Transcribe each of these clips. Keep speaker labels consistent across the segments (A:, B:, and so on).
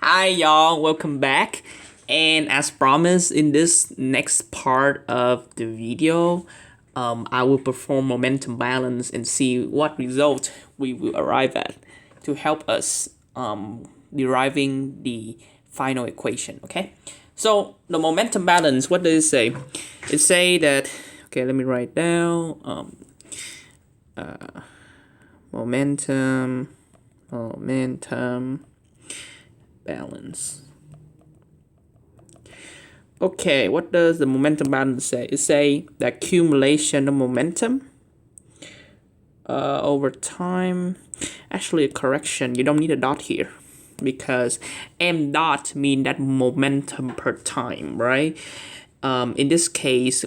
A: Hi y'all, welcome back. And as promised, in this next part of the video, I will perform momentum balance and see what result we will arrive at to help us deriving the final equation. Okay, so the momentum balance, what does it say? It say that, okay, let me write down momentum balance. Okay, what does the momentum balance say? It say the accumulation of momentum over time. Actually, a correction. You don't need a dot here because m dot mean that momentum per time, right? In this case,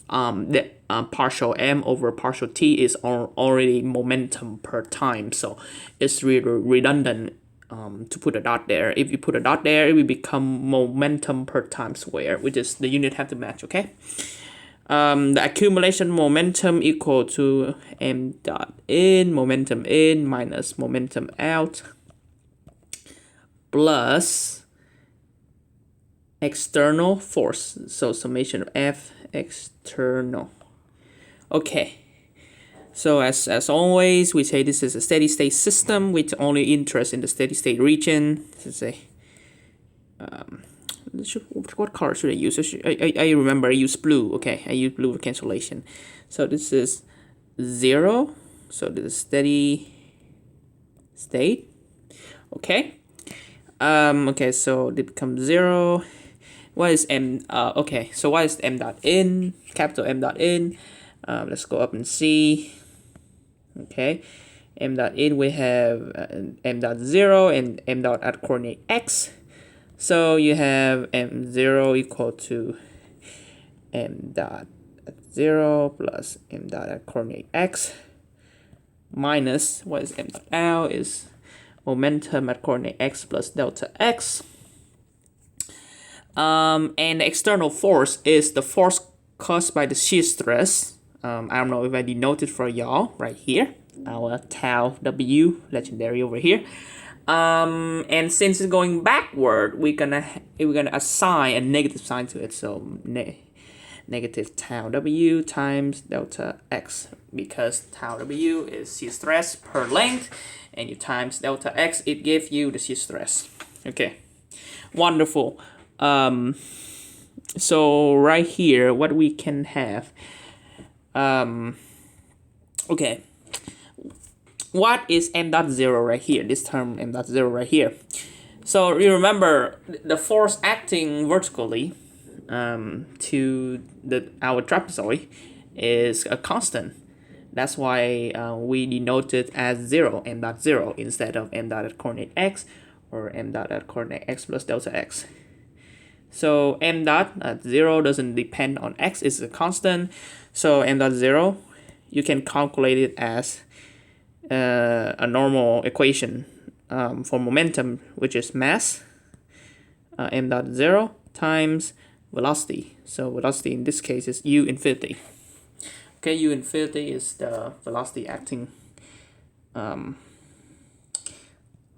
A: the partial m over partial t is already momentum per time, so it's really redundant to put a dot there. If you put a dot there, it will become momentum per time square, which is the unit have to match. Okay. The accumulation momentum equal to m dot in momentum in minus momentum out plus external force. So summation of F external. Okay. So as always, we say this is a steady state system with only interest in the steady state region. Let's say, what color should I use? I remember I use blue. Okay, I use blue for cancellation. So this is 0. So this is steady state. Okay. Okay, so it becomes 0. What is m? Okay, so what is m dot in? Capital M dot in. Let's go up and see. Okay, m dot in, we have m dot 0 and m dot at coordinate x. So you have m0 equal to m dot at 0 plus m dot at coordinate x minus, what is m dot out, is momentum at coordinate x plus delta x. And the external force is the force caused by the shear stress. I don't know if I denoted for y'all right here. Our tau W, legendary over here. And since it's going backward, we're gonna assign a negative sign to it. So negative tau W times delta X, because tau W is shear stress per length, and you times delta X, it gives you the shear stress. Okay, wonderful. So right here, what we can have, okay, what is m dot 0 right here? This term m dot 0 right here. So you remember the force acting vertically to our trapezoid is a constant. That's why we denote it as 0, m dot 0, instead of m dot at coordinate x or m dot at coordinate x plus delta x. So m dot at 0 doesn't depend on x, it's a constant. So m dot 0, you can calculate it as a normal equation for momentum, which is mass, m dot 0 times velocity. So velocity in this case is u infinity. Okay, u infinity is the velocity acting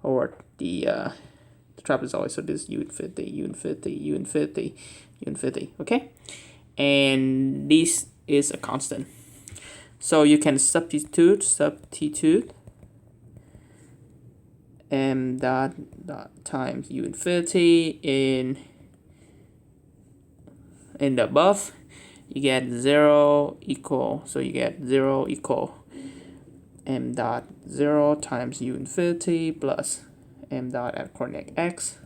A: over the trapezoid. So this u infinity, u infinity, u infinity, u infinity. Okay, and this is a constant. So you can substitute m dot times u infinity in the above. You get 0 equal, so you get 0 equal m dot 0 times u infinity plus m dot at coordinate x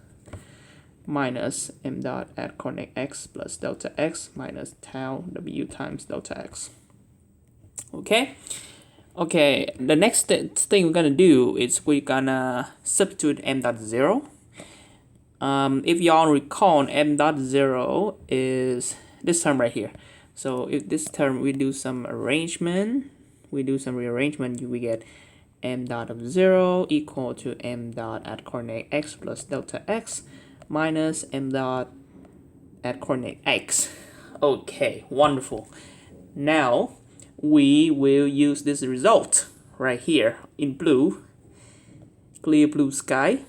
A: minus m dot at coordinate x plus delta x minus tau W times delta x. Okay, the next thing we're gonna do is we're gonna substitute m dot 0. If y'all recall, m dot 0 is this term right here. So if this term, we do some rearrangement, we get m dot of 0 equal to m dot at coordinate x plus delta x minus m dot at coordinate x. Okay, wonderful. Now we will use this result right here in blue, clear blue sky.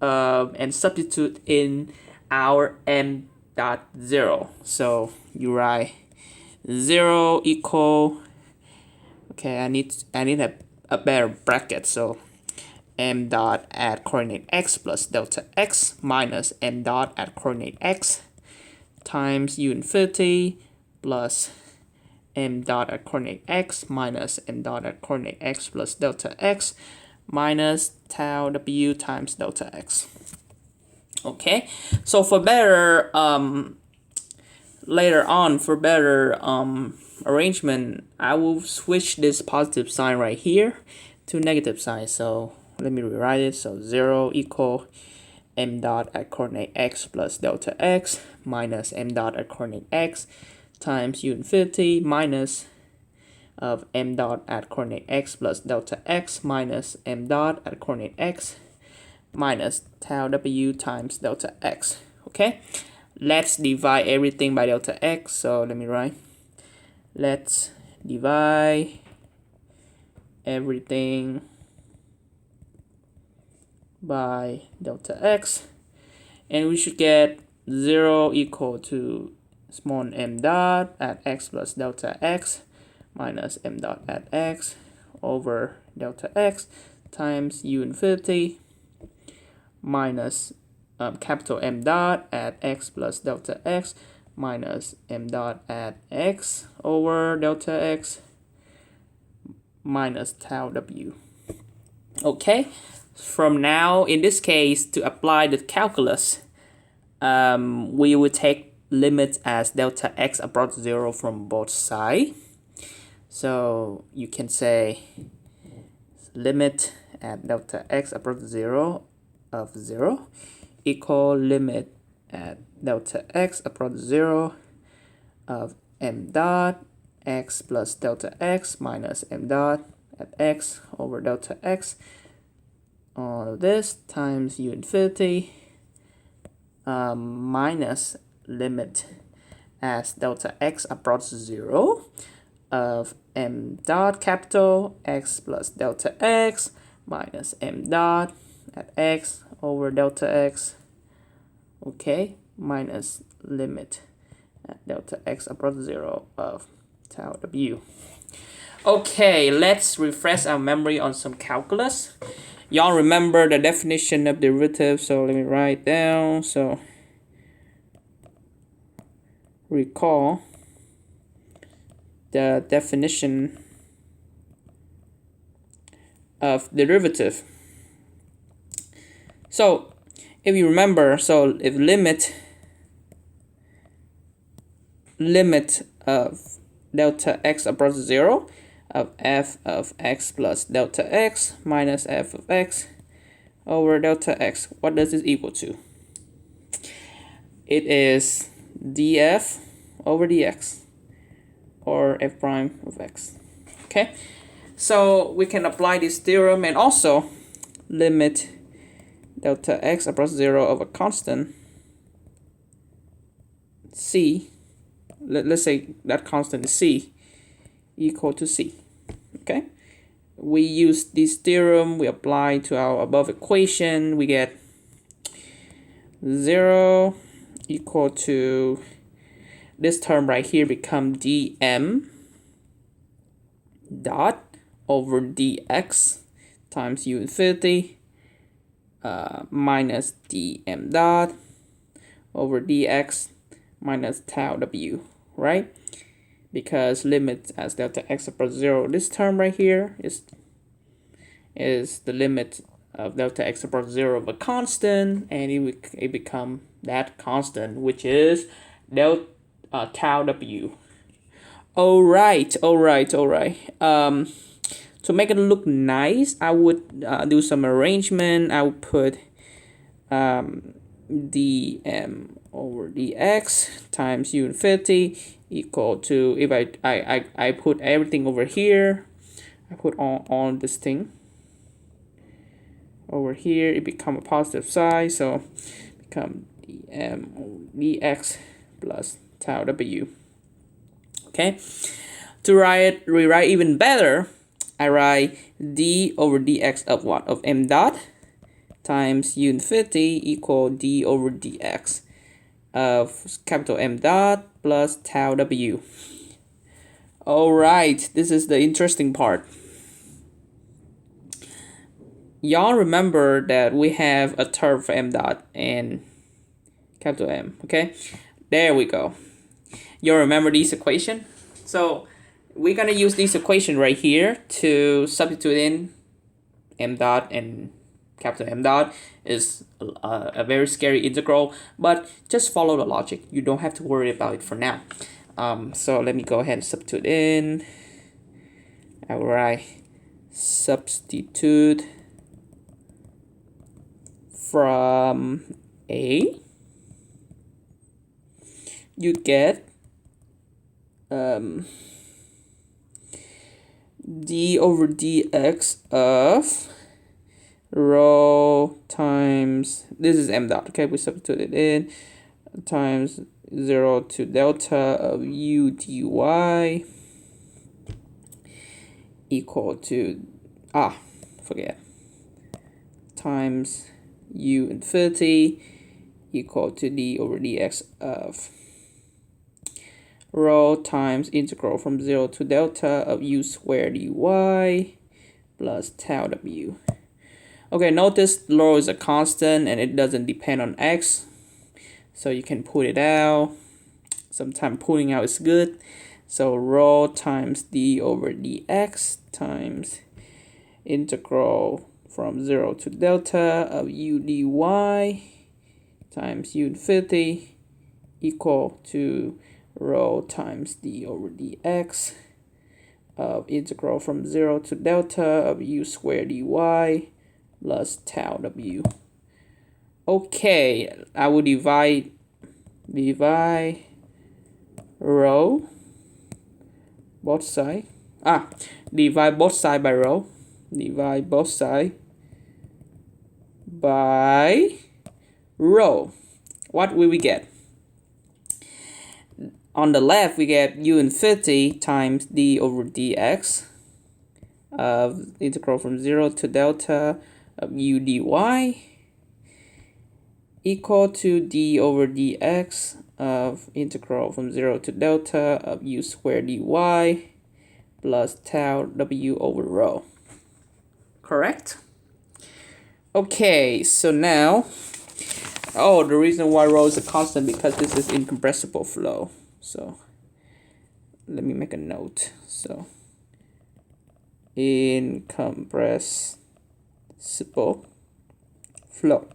A: and substitute in our m dot 0. So you write 0 equal, okay, I need a better bracket, so m dot at coordinate x plus delta x minus m dot at coordinate x times u infinity plus m dot at coordinate x minus m dot at coordinate x plus delta x minus tau w times delta x. Okay, so for better later on, for better arrangement, I will switch this positive sign right here to negative sign. So let me rewrite it. So 0 equal m dot at coordinate x plus delta x minus m dot at coordinate x times u infinity minus of m dot at coordinate x plus delta x minus m dot at coordinate x minus tau w times delta x. Okay, let's divide everything by delta x. So let me write, let's divide everything by delta x, and we should get 0 equal to small m dot at x plus delta x minus m dot at x over delta x times u infinity minus capital M dot at x plus delta x minus m dot at x over delta x minus tau w. Okay, from now, in this case, to apply the calculus, we will take limits as delta x approach 0 from both sides. So you can say limit at delta x approach 0 of 0 equal limit at delta x approach 0 of m dot x plus delta x minus m dot at x over delta x, all of this times u infinity minus limit as delta x approaches 0 of m dot capital x plus delta x minus m dot at x over delta x, okay, minus limit at delta x approaches 0 of tau w. Okay, let's refresh our memory on some calculus. Y'all remember the definition of derivative, so let me write down. So recall the definition of derivative. So if you remember, so if limit of delta x approaches 0 of f of x plus delta x minus f of x over delta x, what does this equal to? It is df over dx, or f prime of x. Okay, so we can apply this theorem, and also limit delta x approaches 0 of a constant c, let's say that constant is c, equal to c. Okay, we use this theorem, we apply to our above equation, we get 0 equal to, this term right here become dm dot over dx times u infinity minus dm dot over dx minus tau w, right? Because limit as delta x approaches 0, this term right here is the limit of delta x approaches 0 of a constant, and it become that constant, which is delta tau w. All right. To make it look nice, I would do some arrangement. I would put dm over dx times u infinity equal to, if I put everything over here, I put on this thing over here, it become a positive side, so become dm over dx plus tau w. Okay, to rewrite even better, I write d over dx of what? Of m dot times u infinity equal d over dx of capital M dot plus tau w. Alright, this is the interesting part. Y'all remember that we have a term for M dot and capital M, okay? There we go. You remember this equation? So we're gonna use this equation right here to substitute in M dot, and capital M dot is a very scary integral, but just follow the logic. You don't have to worry about it for now. So let me go ahead and substitute in. Alright, substitute from A, you get d over dx of rho times, this is M dot, okay, we substitute it in, times 0 to delta of u dy equal to, forget, times u infinity equal to d over dx of rho times integral from 0 to delta of u squared dy plus tau w. Okay, notice rho is a constant and it doesn't depend on x, so you can put it out. Sometimes putting out is good. So rho times d over dx times integral from 0 to delta of u dy times u infinity equal to rho times d over dx of integral from 0 to delta of u squared dy plus tau w. Okay, I will divide rho both side. Divide both side by rho. Divide both side by rho. What will we get? On the left, we get u infinity times d over dx of integral from 0 to delta of u dy equal to d over dx of integral from 0 to delta of u squared dy plus tau w over rho. Correct? Okay, so now, the reason why rho is a constant because this is incompressible flow. So let me make a note. So incompressible flow.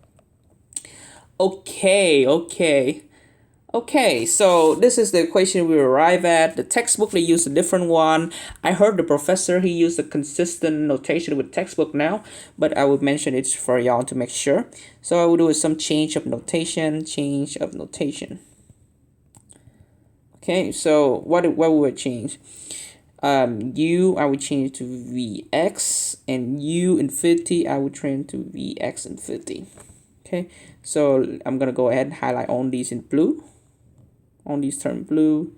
A: Okay, so this is the equation we arrive at. The textbook, they use a different one. I heard the professor, he used a consistent notation with textbook now, but I will mention it for y'all to make sure. So I will do some change of notation. Okay, so what will I change? U, I will change to Vx, and U infinity, I will change to Vx infinity. Okay, so I'm gonna go ahead and highlight all these in blue. On these terms, blue.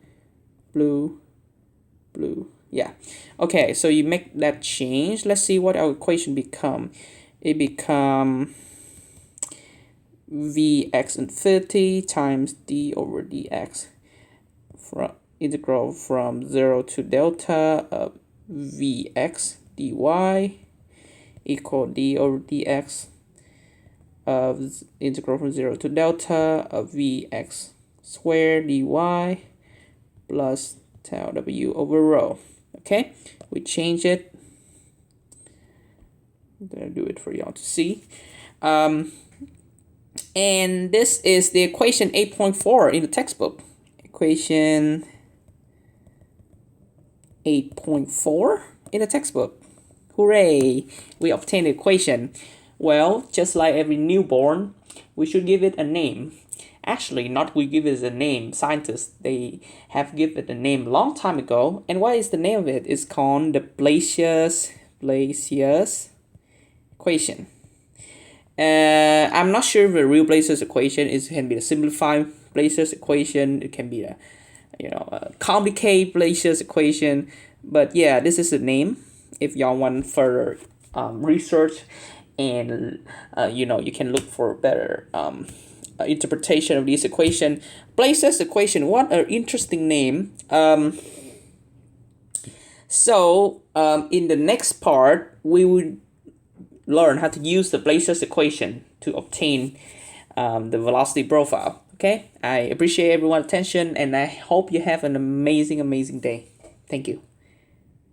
A: Yeah. Okay, so you make that change. Let's see what our equation become. It become Vx infinity times d over dx from integral from 0 to delta of Vx dy equal d over dx of integral from 0 to delta of Vx squared dy plus tau w over rho. Okay, we change it. I'm gonna do it for y'all to see. And this is the equation 8.4 in the textbook. Equation 8.4 in the textbook. Hooray! We obtained the equation. Well, just like every newborn, we should give it a name. Actually, not we give it a name. Scientists, they have given it a name a long time ago. And what is the name of it? It's called the Blasius equation. I'm not sure if the real Blasius equation can be the simplified Blasius equation. It can be a complicated Blasius equation. But yeah, this is the name. If y'all want further research and you can look for better interpretation of this equation. Blazes equation, what an interesting name. In the next part, we will learn how to use the Blazes equation to obtain the velocity profile. Okay, I appreciate everyone's attention, and I hope you have an amazing day. Thank you.